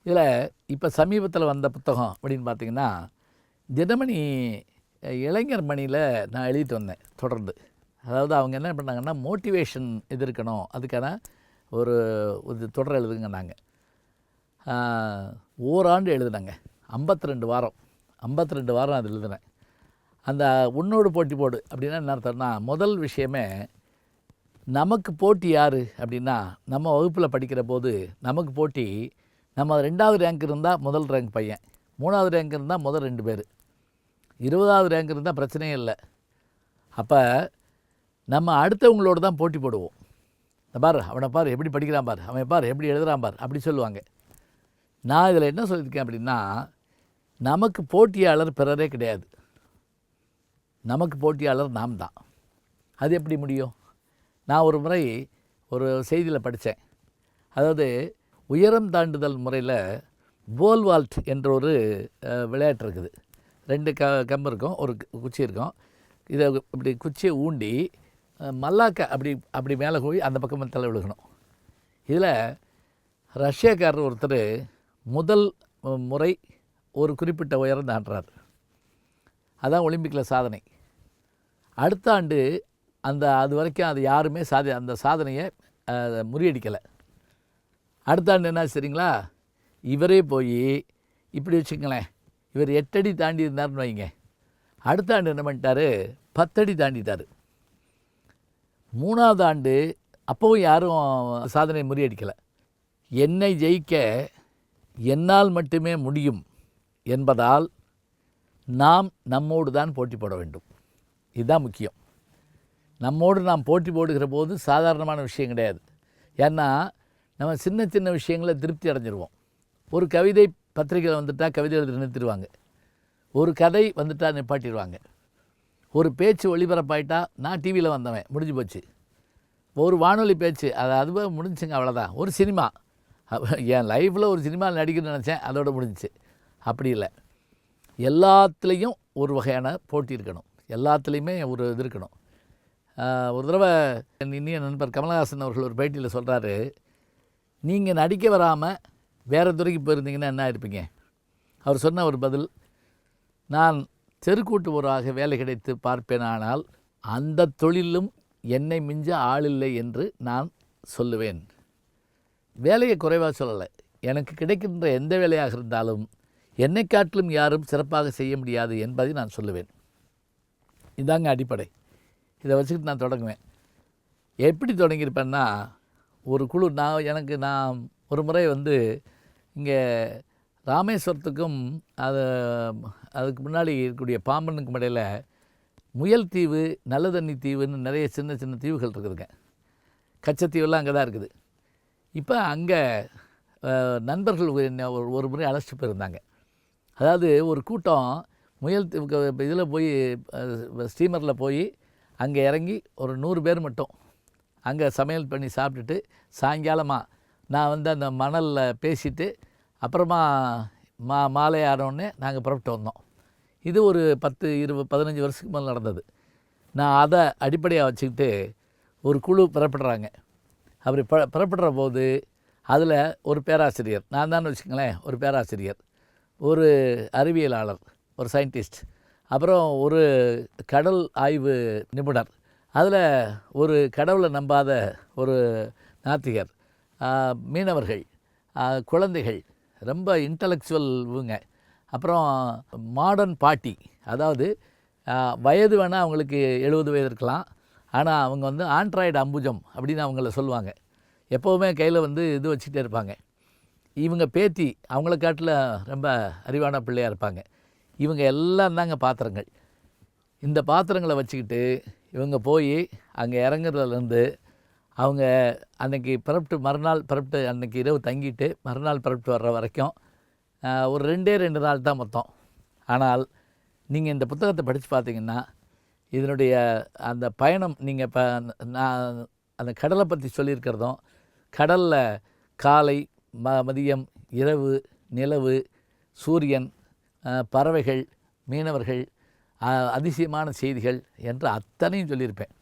இதில் இப்போ சமீபத்தில் வந்த புத்தகம் அப்படின்னு பார்த்தீங்கன்னா, தினமணி இளைஞர் மணியில் நான் எழுதிட்டு வந்தேன் தொடர்ந்து. அதாவது அவங்க என்ன பண்ணாங்கன்னா, மோட்டிவேஷன் இது இருக்கணும், அதுக்கான ஒரு ஒரு தொடர் எழுதுங்கன்னாங்க. ஓராண்டு எழுதுனாங்க. 52 வாரம் 52 வாரம் அது எழுதுனேன். அந்த உன்னோடு போட்டி போடு அப்படின்னா என்ன அர்த்தம்னா, முதல் விஷயமே நமக்கு போட்டி யார் அப்படின்னா, நம்ம வகுப்பில் படிக்கிற போது நமக்கு போட்டி, நம்ம 2வது ரேங்க் இருந்தால் முதல் ரேங்க் பையன், 3வது ரேங்க் இருந்தால் முதல் 2 பேர், 20வது ரேங்க் இருந்தால் பிரச்சனையே இல்லை. அப்போ நம்ம அடுத்தவங்களோடு தான் போட்டி போடுவோம். பார் அவனை பார் எப்படி படிக்கிறான் பார், அவன் பார் எப்படி எழுதுகிறான் பார், அப்படி சொல்லுவாங்க. நான் இதில் என்ன சொல்லியிருக்கேன் அப்படின்னா, நமக்கு போட்டியாளர் பிறரே கிடையாது, நமக்கு போட்டியாளர் நாம் தான். அது எப்படி முடியும்? நான் ஒரு முறை ஒரு செய்தியில் படித்தேன். அதாவது உயரம் தாண்டுதல் முறையில் போல் வால்ட் என்ற ஒரு விளையாட்டு இருக்குது. 2 கம்பு இருக்கும், ஒரு குச்சி இருக்கும். இதை இப்படி குச்சியை ஊண்டி மல்லாக்க அப்படி மேலே போய் அந்த பக்கம் தலை விழுகணும். இதில் ரஷ்யாக்காரர் ஒருத்தர் முதல் முறை ஒரு குறிப்பிட்ட உயரம் தாண்டுறார். அதான் ஒலிம்பிக்கில் சாதனை. அடுத்த ஆண்டு அது வரைக்கும் அது யாருமே அந்த சாதனையை முறியடிக்கலை. அடுத்த ஆண்டு என்ன சரிங்களா, இவரே போய் இப்படி வச்சுக்கங்களேன், இவர் 8 அடி தாண்டி இருந்தார்னு வைங்க, அடுத்த ஆண்டு என்ன பண்ணிட்டார், 10 அடி தாண்டிட்டார். 3வது ஆண்டு அப்போவும் யாரும் சாதனை முறியடிக்கலை. என்னை ஜெயிக்க என்னால் மட்டுமே முடியும் என்பதால் நாம் நம்மோடு தான் போட்டி போட வேண்டும். இதுதான் முக்கியம். நம்மோடு நாம் போட்டி போடுகிற போது சாதாரணமான விஷயம் கிடையாது. ஏன்னா நம்ம சின்ன சின்ன விஷயங்களை திருப்தி அடைஞ்சிருவோம். ஒரு கவிதை பத்திரிகையில் வந்துட்டால் கவிதை எழுதி நிறுத்திடுவாங்க, ஒரு கதை வந்துட்டால் நிப்பாட்டிடுவாங்க, ஒரு பேச்சு ஒளிபரப்பாயிட்டா நான் டிவியில் வந்தவன் முடிஞ்சு போச்சு, ஒரு வானொலி பேச்சு அதுவே முடிஞ்சுங்க, அவ்வளோதான். ஒரு சினிமா, என் லைஃப்பில் ஒரு சினிமாவில் நடிக்கணும்னு நினச்சேன், அதோட முடிஞ்சிச்சு. அப்படி இல்லை, எல்லாத்துலேயும் ஒரு வகையான போட்டி இருக்கணும், எல்லாத்துலேயுமே ஒரு இது இருக்கணும். ஒரு தடவை என் இனிய நண்பர் கமலஹாசன் அவர்கள் ஒரு பேட்டியில் சொல்கிறாரு, நீங்கள் நடிக்க வராமல் வேறு துறைக்கு போயிருந்தீங்கன்னா என்ன இருப்பீங்க? அவர் சொன்ன ஒரு பதில், நான் தெருக்கூட்டுவோராக வேலை கிடைத்து பார்ப்பேனானால் அந்த தொழிலும் என்னை மிஞ்ச ஆளில்லை என்று நான் சொல்லுவேன். வேலையை குறைவாக சொல்லலை, எனக்கு கிடைக்கின்ற எந்த வேலையாக இருந்தாலும் என்னை காட்டிலும் யாரும் சிறப்பாக செய்ய முடியாது என்பதை நான் சொல்லுவேன். இதாங்க அடிப்படை. இதை வச்சுக்கிட்டு நான் தொடங்குவேன். எப்படி தொடங்கியிருப்பேன்னா, ஒரு குழு நான் ஒரு முறை இங்கே ராமேஸ்வரத்துக்கும் அதுக்கு முன்னாடி இருக்கக்கூடிய பாம்பனுக்கும் இடையில் முயல் தீவு, நல்ல தண்ணி தீவுன்னு நிறைய சின்ன சின்ன தீவுகள் இருக்குதுங்க. கச்சத்தீவெல்லாம் அங்கே தான் இருக்குது. இப்போ அங்கே நண்பர்கள் ஒரு முறை அழைச்சிட்டு போயிருந்தாங்க. அதாவது ஒரு கூட்டம் முயல் தீவுக்கு இதில் போய் ஸ்டீமரில் போய் அங்கே இறங்கி ஒரு 100 பேர் மட்டும் அங்கே சமையல் பண்ணி சாப்பிட்டுட்டு சாயங்காலமாக நான் அந்த மணலில் பேசிட்டு அப்புறமா மாலை ஆனோடனே நாங்கள் புறப்பட்டு வந்தோம். இது ஒரு 10, 20, 15 வருஷத்துக்கு மேலே நடந்தது. நான் அதை அடிப்படையாக வச்சுக்கிட்டு ஒரு குழு புறப்படுறாங்க. அப்படி புறப்படுற போது அதில் ஒரு பேராசிரியர், நான் தான் வச்சுக்கங்களேன், ஒரு பேராசிரியர், ஒரு அறிவியலாளர், ஒரு சயின்டிஸ்ட், அப்புறம் ஒரு கடல் ஆய்வு நிபுணர், அதில் ஒரு கடவுளை நம்பாத ஒரு நாத்திகர், மீனவர்கள், குழந்தைகள், ரொம்ப இன்டலெக்சுவல்வுங்க, அப்புறம் மாடர்ன் பாட்டி, அதாவது வயது வேணால் அவங்களுக்கு 70 வயது இருக்கலாம், ஆனால் அவங்க ஆண்ட்ராய்டு அம்புஜம் அப்படின்னு அவங்கள சொல்லுவாங்க. எப்போவுமே கையில் இது வச்சுக்கிட்டே இருப்பாங்க. இவங்க பேத்தி அவங்கள காட்டில் ரொம்ப அறிவான பிள்ளையாக இருப்பாங்க. இவங்க எல்லாம் தாங்க பாத்திரங்கள். இந்த பாத்திரங்களை வச்சுக்கிட்டு இவங்க போய் அங்கே இறங்குறதுலேருந்து அவங்க அன்றைக்கி மறுநாள் புறப்பட்டு அன்றைக்கி இரவு தங்கிட்டு மறுநாள் புறப்பட்டு வர்ற வரைக்கும் ஒரு 2 நாள் தான் மொத்தம். ஆனால் நீங்கள் இந்த புத்தகத்தை படித்து பார்த்தீங்கன்னா இதனுடைய அந்த பயணம், நீங்கள் இப்போ நான் அந்த கடலை பற்றி சொல்லியிருக்கிறதும், கடலில் காலை, மதியம், இரவு, நிலவு, சூரியன், பறவைகள், மீனவர்கள், அதிசயமான செய்திகள் என்று அத்தனையும் சொல்லியிருப்பேன்.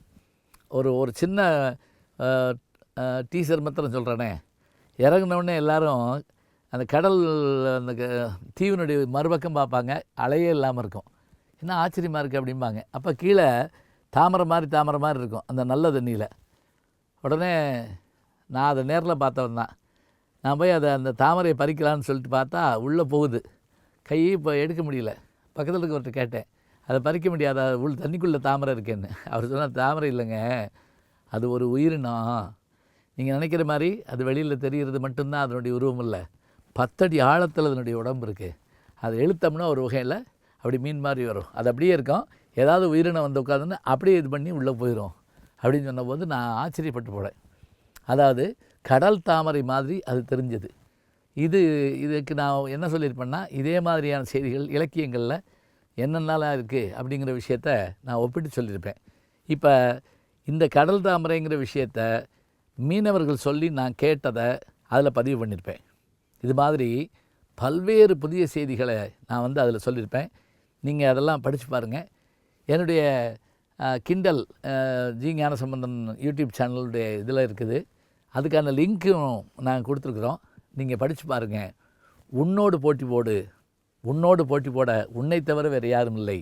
ஒரு சின்ன டீசர் மாத்திரம் சொல்கிறேனே, இறங்கினோடனே எல்லோரும் அந்த கடல் அந்த தீவினுடைய மறுபக்கம் பார்ப்பாங்க, அலையே இல்லாமல் இருக்கும். என்ன ஆச்சரியமாக இருக்குது அப்படிம்பாங்க. அப்போ கீழே தாமரை மாதிரி இருக்கும் அந்த நல்ல தண்ணியில். உடனே நான் அதை நேரில் பார்த்தவன் தான். நான் போய் அந்த தாமரையை பறிக்கலான்னு சொல்லிட்டு பார்த்தா உள்ளே போகுது. கையை இப்போ எடுக்க முடியல. பக்கத்தில் இருக்கவர்கிட்ட கேட்டேன், அதை பறிக்க முடியாத தண்ணிக்குள்ளே தாமரை இருக்கேன்னு. அவர் சொன்னார், தாமரை இல்லைங்க, அது ஒரு உயிரினம். நீங்கள் நினைக்கிற மாதிரி அது வெளியில் தெரிகிறது மட்டும்தான் அதனுடைய உருவம் இல்லை. 10 அடி ஆழத்தில் அதனுடைய உடம்பு இருக்குது. அதை இழுத்தோம்னா ஒரு வகையில் அப்படி மீன் மாதிரி வரும். அது அப்படியே இருக்கும். ஏதாவது உயிரினம் வந்து உட்காந்துன்னு அப்படியே இது பண்ணி உள்ளே போயிடும் அப்படின்னு சொன்னபோது நான் ஆச்சரியப்பட்டு போனேன். அதாவது கடல் தாமரை மாதிரி அது தெரிஞ்சது. இதுக்கு நான் என்ன சொல்லியிருப்பேன்னா, இதே மாதிரியான செய்திகள் இலக்கியங்களில் என்னென்னலாம் இருக்குது அப்படிங்கிற விஷயத்த நான் ஒப்பிட்டு சொல்லியிருப்பேன். இப்போ இந்த கடல் தாமரைங்கிற விஷயத்த மீனவர்கள் சொல்லி நான் கேட்டதை அதில் பதிவு பண்ணியிருப்பேன். இது மாதிரி பல்வேறு புதிய செய்திகளை நான் அதில் சொல்லியிருப்பேன். நீங்கள் அதெல்லாம் படித்து பாருங்கள். என்னுடைய கிண்டல் ஜி ஞானசம்பந்தன் யூடியூப் சேனலுடைய இதில் இருக்குது. அதுக்கான லிங்க்கும் நாங்கள் கொடுத்துருக்குறோம். நீங்கள் படித்து பாருங்கள். உன்னோடு போட்டி போடு, உன்னோடு போட்டி போட உன்னை தவிர வேறு யாரும் இல்லை,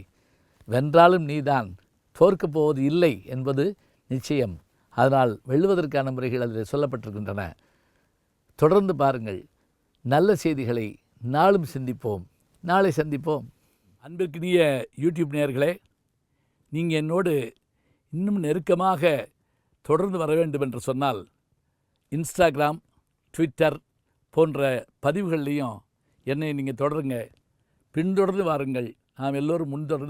வென்றாலும் நீதான், தோற்கப் போவது இல்லை என்பது நிச்சயம். அதனால் வெல்லுவதற்கான முறைகள் அதில் சொல்லப்பட்டிருக்கின்றன. தொடர்ந்து பாருங்கள். நல்ல செய்திகளை நாளும் சிந்திப்போம். நாளை சந்திப்போம். அன்பிற்கினிய யூடியூப் நேயர்களே, நீங்கள் என்னோடு இன்னும் நெருக்கமாக தொடர்ந்து வர வேண்டும் என்று சொன்னால் இன்ஸ்டாகிராம், ட்விட்டர் போன்ற பதிவுகள்லேயும் என்னை நீங்கள் தொடருங்க. பின்தொடர்ந்து வாருங்கள். நாம் எல்லோரும் முன்தொடர்ந்து